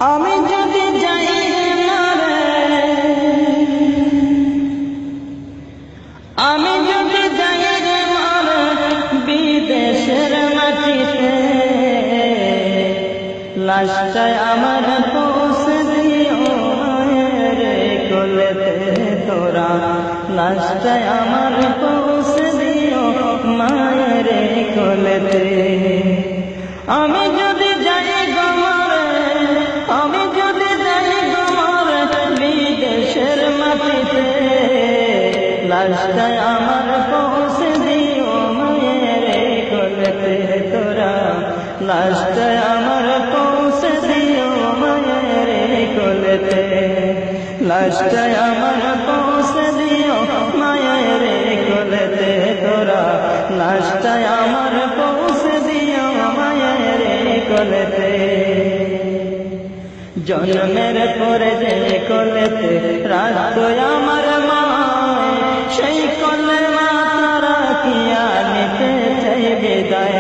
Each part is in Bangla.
আমি যদি যাই মারে, আমি যদি যাই রে মারে বিদেশের মাটিতে, লাশটায় আমার পৌঁছে দিও মায়ের কোলেতে তোরা, লাশটায় আমার পৌঁছে দিও মায়ের কোলেতে। আমি যদি যাই গো মারে, আমি যদি যাই গো মারে বিদেশের মাটিতে, লাশটায় আমার পৌঁছে দিও মায়ের কোলেতে তোরা, লাশটায় আমার পৌঁছে দিও মায়ের কোলেতে, লাশটায় আমার পৌঁছে দিও মায়ের কোলেতে তোরা, লাশটায় আমার পৌঁছে দিও মায়ের কোলেতে। জন্মের পরে যে কোলেতে রাখতো আমার মা, সেই কোলে মাথা রাখিয়া নিতে চাই বিদায়।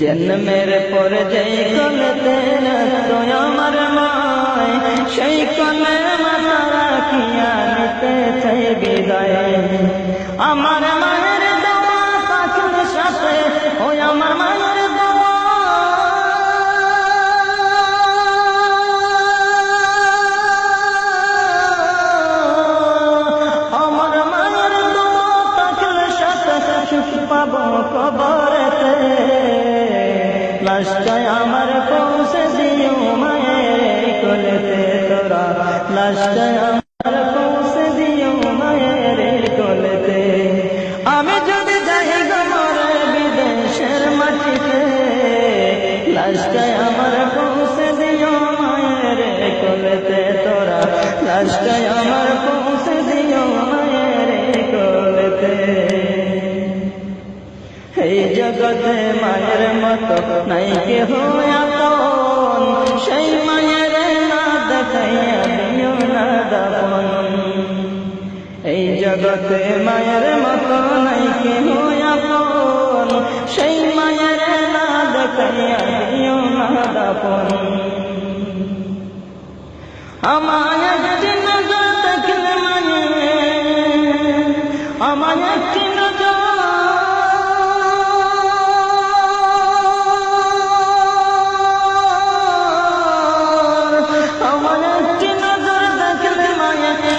জন্মের পরে যে কোলেতে রাখতো আমার মা, সেই কোলে মাথা রাখিয়া নিতে চাই বিদায়। আমার মায়ের দেওয়া পাখির সাথে ওই আমার মায়ের দেওয়া, আমার মায়ের দেওয়া পাখির সাথে সুখ পাবো কবরেতে, লাশটায় আমার পৌঁছে দিও মায়ের কোলেতে তোরা, লাশটায় আমার পৌঁছে দিও মায়ের কোলেতে। আমি যদি যাই গো মরে বিদেশের মাটিতে, লাশটায় আমার পৌঁছে দিও মায়ের কোলেতে তোরা, লাশটায় আমার পৌঁছে দিও মায়ের কোলেতে। এই জগতে মায়ের মতো নাই কেহ আপন, সেই মায়ের না দেখাইয়া দিও না দাপন। এই জগতে মায়ের মতো নাই কেহ আপন, সেই মায়ের না দেখাইয়া দিও না দাপন। আমায় একটি নজর দেখলে মানে, আমায় একটি নজর,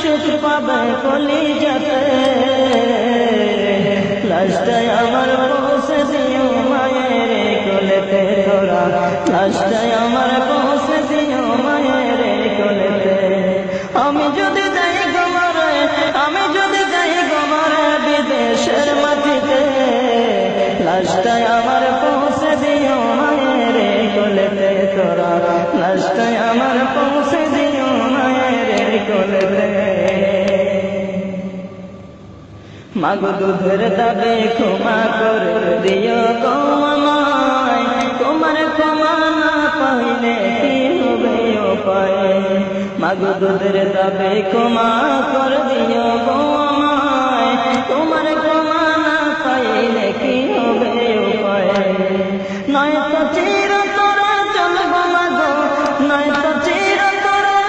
সুখ পাবে কলিজাতে, লাশটায় আমার পৌঁছে দিও মায়ের কোলেতে তোরা, লাশটায় আমার পৌঁছে দিও মায়ের কোলেতে। আমি যদি যাই গো মরে, আমি যদি যাই গো মরে বিদেশের মাটিতে, লাশটায় আমার পৌঁছে দিও মায়ের কোলেতে তোরা, লাশটায় আমার পৌঁছে দিও মায়ের কোলেতে। মাগো দুধের দাবে ক্ষমা করে দিও গো আমায়, তোমার ক্ষমা না পাইলে কি হবে উপায়। মাগো দুধের দাবে ক্ষমা করে দিও গো আমায়, তোমার ক্ষমা না পাইলে কি হবে উপায়। নয়তো চিরতরে চলব মাগো, নয়তো চিরতরে,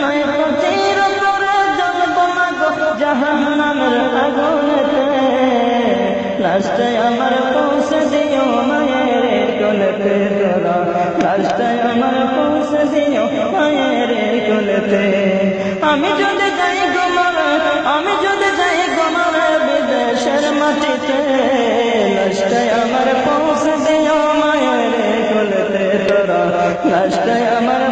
নয়তো চিরতরে জ্বলব মাগো জাহান্নামের আগুনেতে, লাশটায় আমার পৌঁছে দিও মায়ের কোলেতে তোরা, লাশটায় আমার পৌঁছে দিও মায়ের কোলেতে। আমি যদি যাই গো মরে, আমি যদি যাই গো মরে বিদেশের মাটিতে, লাশটায় আমার পৌঁছে দিও মায়ের কোলেতে তোরা, লাশটায় আমার